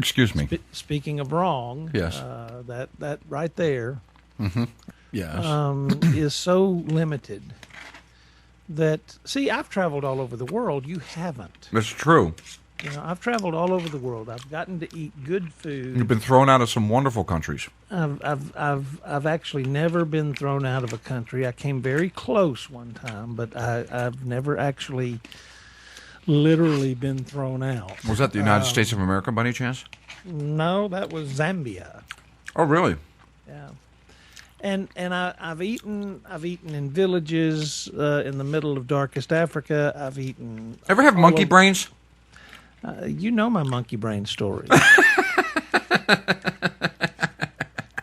Excuse me. Speaking of wrong, Yes. That right there Yes. is so limited that, see, I've traveled all over the world. You haven't. That's true. I've traveled all over the world. I've gotten to eat good food. You've been thrown out of some wonderful countries. I've actually never been thrown out of a country. I came very close one time, but I've never actually literally been thrown out. Was that the United States of America by any chance? No, that was Zambia. Oh, really? Yeah. And I've eaten in villages in the middle of darkest Africa. I've eaten. Ever have monkey brains? You know my monkey brain story.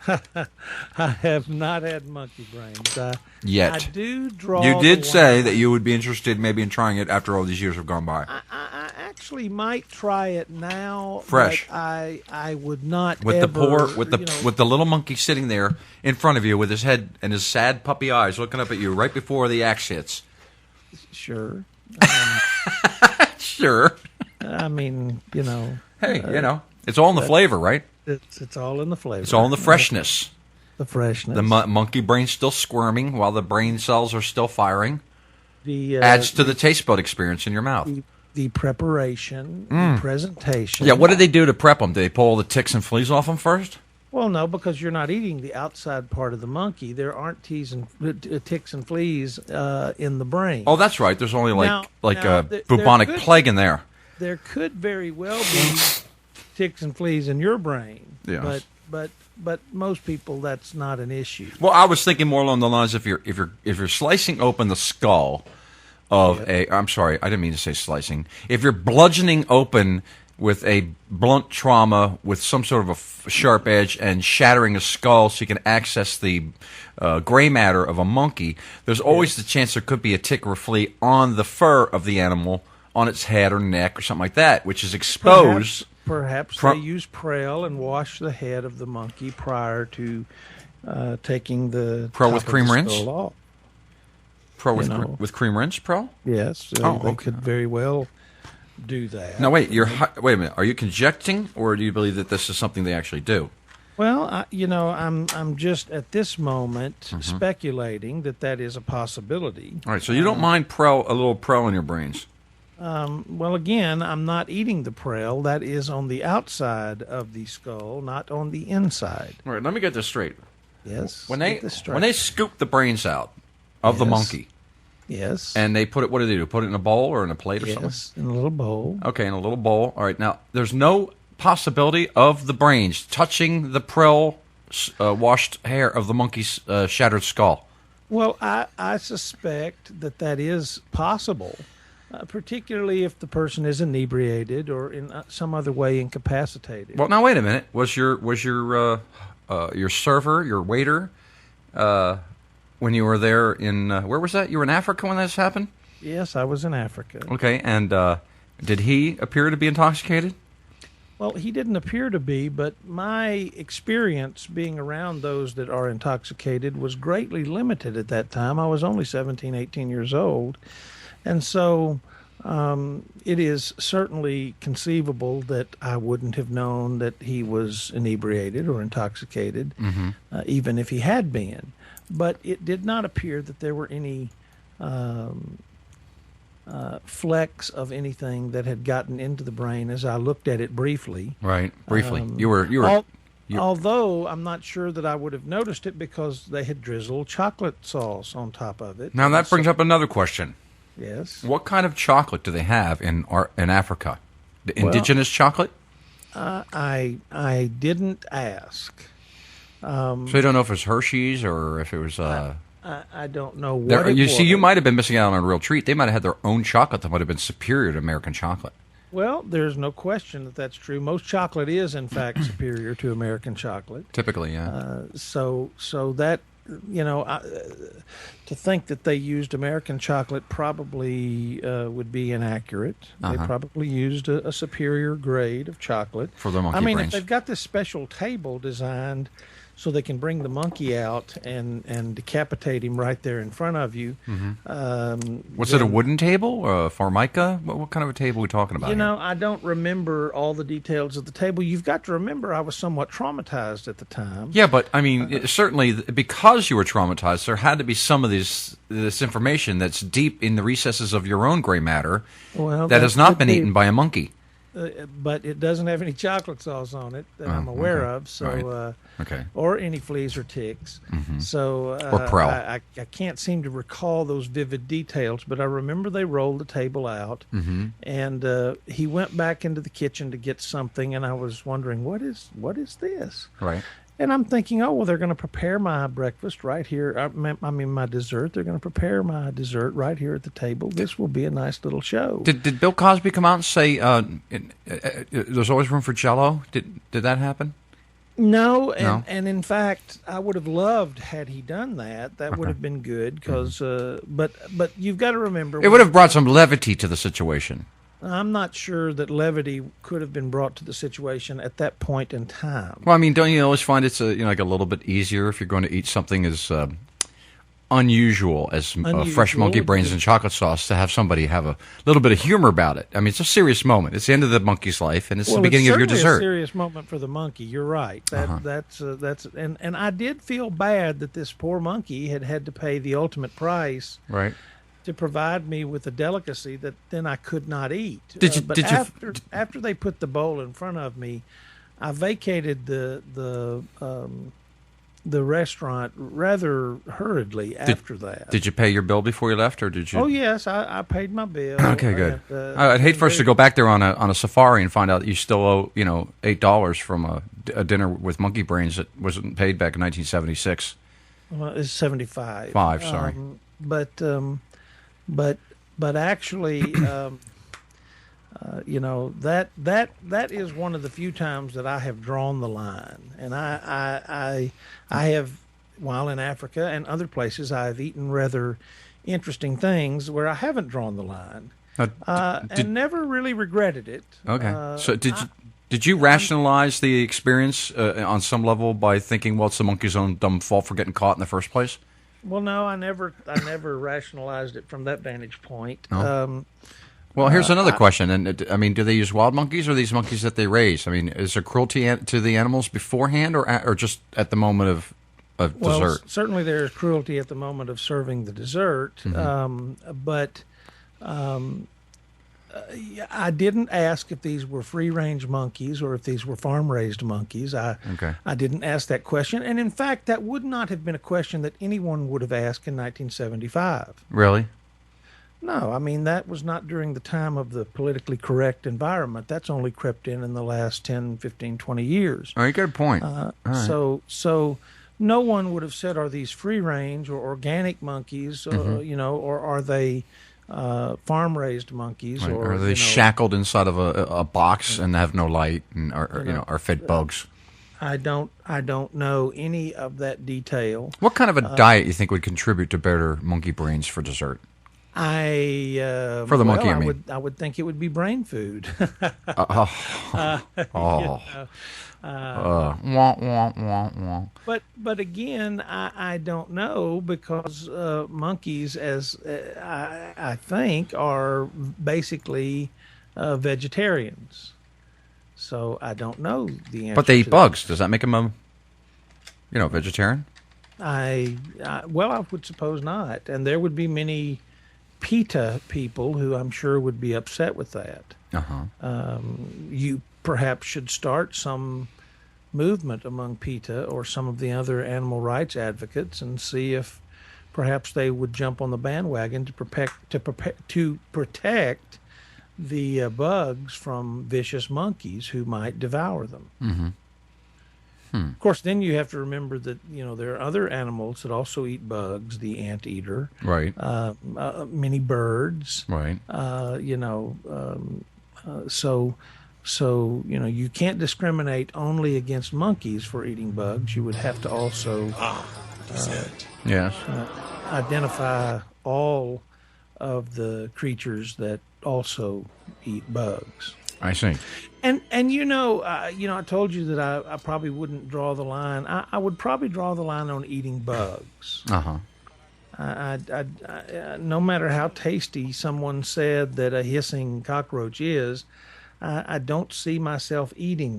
I have not had monkey brains Yet. I do draw. You did the say line. that you would be interested maybe in trying it after all these years have gone by. I actually might try it now. Fresh. But I would not With ever, with the little monkey sitting there in front of you with his head and his sad puppy eyes looking up at you right before the axe hits. Sure. Sure. I mean, Hey, it's all in the flavor, right? It's all in the flavor. It's all in the freshness. The freshness. The monkey brain's still squirming while the brain cells are still firing. The adds to the taste bud experience in your mouth. The preparation, the presentation. Yeah, what did they do to prep them? Did they pull all the ticks and fleas off them first? Well, no, because you're not eating the outside part of the monkey. There aren't ticks and fleas in the brain. Oh, that's right. There's only now, bubonic plague in there. There could very well be ticks and fleas in your brain. Yes. But most people, that's not an issue. Well, I was thinking more along the lines if you're slicing open the skull of I'm sorry, I didn't mean to say slicing. If you're bludgeoning open with a blunt trauma with some sort of a sharp edge and shattering a skull so you can access the gray matter of a monkey, there's always the chance there could be a tick or a flea on the fur of the animal, on its head or neck or something like that, which is exposed. Perhaps they use Prel and wash the head of the monkey prior to taking the Prel with cream rinse off. Prel with cream rinse, Prel? Yes, they could very well do that. Now wait, wait a minute. Are you conjecturing, or do you believe that this is something they actually do? Well, I'm just at this moment speculating that is a possibility. All right, so you don't mind a little Prel in your brains. Well, again, I'm not eating the Prel. That is on the outside of the skull, not on the inside. All right, let me get this straight. Yes. When they scoop the brains out of the monkey. Yes. And they put it, what do they do? Put it in a bowl or in a plate or something? Yes, in a little bowl. Okay, in a little bowl. All right, now, there's no possibility of the brains touching the Prel washed hair of the monkey's shattered skull. Well, I suspect that is possible. Particularly if the person is inebriated or in some other way incapacitated. Well, now wait a minute. Was your server, your waiter, when you were there in where was that? You were in Africa when this happened? Yes, I was in Africa. Okay, and did he appear to be intoxicated? Well, he didn't appear to be, but my experience being around those that are intoxicated was greatly limited at that time. I was only 17, 18 years old. And so it is certainly conceivable that I wouldn't have known that he was inebriated or intoxicated, even if he had been. But it did not appear that there were any flecks of anything that had gotten into the brain as I looked at it briefly. Right, briefly. Although I'm not sure that I would have noticed it because they had drizzled chocolate sauce on top of it. Now that brings up another question. Yes. What kind of chocolate do they have in Africa? The indigenous chocolate? I didn't ask. So you don't know if it's Hershey's or if it was... I don't know what you see, you might have been missing out on a real treat. They might have had their own chocolate that might have been superior to American chocolate. Well, there's no question that that's true. Most chocolate is, in fact, superior to American chocolate. Typically, yeah. So that, to think that they used American chocolate probably would be inaccurate. They probably used a superior grade of chocolate. For the monkey brains. If they've got this special table designed so they can bring the monkey out and decapitate him right there in front of you. Was it a wooden table or a formica? What kind of a table are we talking about? You know, I don't remember all the details of the table. You've got to remember I was somewhat traumatized at the time. Yeah, but I mean, certainly because you were traumatized, there had to be some of this information that's deep in the recesses of your own gray matter that has not been eaten by a monkey. But it doesn't have any chocolate sauce on it that I'm aware of. So, right. Or any fleas or ticks. So, or Prel. I can't seem to recall those vivid details, but I remember they rolled the table out, and he went back into the kitchen to get something, and I was wondering, what is this? Right. And I'm thinking, oh, well, they're going to prepare my breakfast right here. I mean, my dessert. They're going to prepare my dessert right here at the table. This will be a nice little show. Did Bill Cosby come out and say there's always room for Jell-O? Did that happen? No, and in fact, I would have loved had he done that. That would have been good because, but you've got to remember, it would have brought some levity to the situation. I'm not sure that levity could have been brought to the situation at that point in time. Well, I mean, don't you always find it's like a little bit easier if you're going to eat something as unusual as fresh monkey brains and chocolate sauce to have somebody have a little bit of humor about it? I mean, it's a serious moment. It's the end of the monkey's life, and it's the beginning of your dessert. It's a serious moment for the monkey. You're right. That's and I did feel bad that this poor monkey had to pay the ultimate price. Right. To provide me with a delicacy that then I could not eat. After they put the bowl in front of me, I vacated the restaurant rather hurriedly after that. Did you pay your bill before you left, or did you? Oh yes, I paid my bill. Okay, good. I'd hate for us to go back there on a safari and find out that you still owe $8 from a dinner with monkey brains that wasn't paid back in 1976. Well, it's 75. Sorry. But actually, that is one of the few times that I have drawn the line, and I have, while in Africa and other places, I've eaten rather interesting things where I haven't drawn the line, and never really regretted it. Okay, so did you rationalize the experience on some level by thinking, well, it's the monkey's own dumb fault for getting caught in the first place? Well, no, I never rationalized it from that vantage point. Oh. Well, here's another question. And I mean, do they use wild monkeys or these monkeys that they raise? I mean, is there cruelty to the animals beforehand or just at the moment of dessert? Well, certainly there's cruelty at the moment of serving the dessert, but I didn't ask if these were free-range monkeys or if these were farm-raised monkeys. I didn't ask that question, and in fact, that would not have been a question that anyone would have asked in 1975. Really? No, I mean, that was not during the time of the politically correct environment. That's only crept in the last 10, 15, 20 years. Oh, you got a point. Right. So no one would have said, are these free-range or organic monkeys, or are they farm-raised monkeys? Right. Or are they shackled inside of a box and have no light and are fed bugs? I don't know any of that detail. What kind of a diet you think would contribute to better monkey brains for dessert? For the monkey, I would think it would be brain food. Wah, wah, wah, wah. But again, I don't know because monkeys, as I think, are basically vegetarians. So I don't know the answer. But they eat bugs. Does that make them a vegetarian? I would suppose not, and there would be many PETA people who I'm sure would be upset with that. You perhaps should start some movement among PETA or some of the other animal rights advocates and see if perhaps they would jump on the bandwagon to protect the bugs from vicious monkeys who might devour them. Of course, then you have to remember that there are other animals that also eat bugs. The anteater, right? Many birds, right? So you can't discriminate only against monkeys for eating bugs. You would have to also identify all of the creatures that also eat bugs. I see. And I told you that I probably wouldn't draw the line. I would probably draw the line on eating bugs. Uh-huh. No matter how tasty someone said that a hissing cockroach is, I don't see myself eating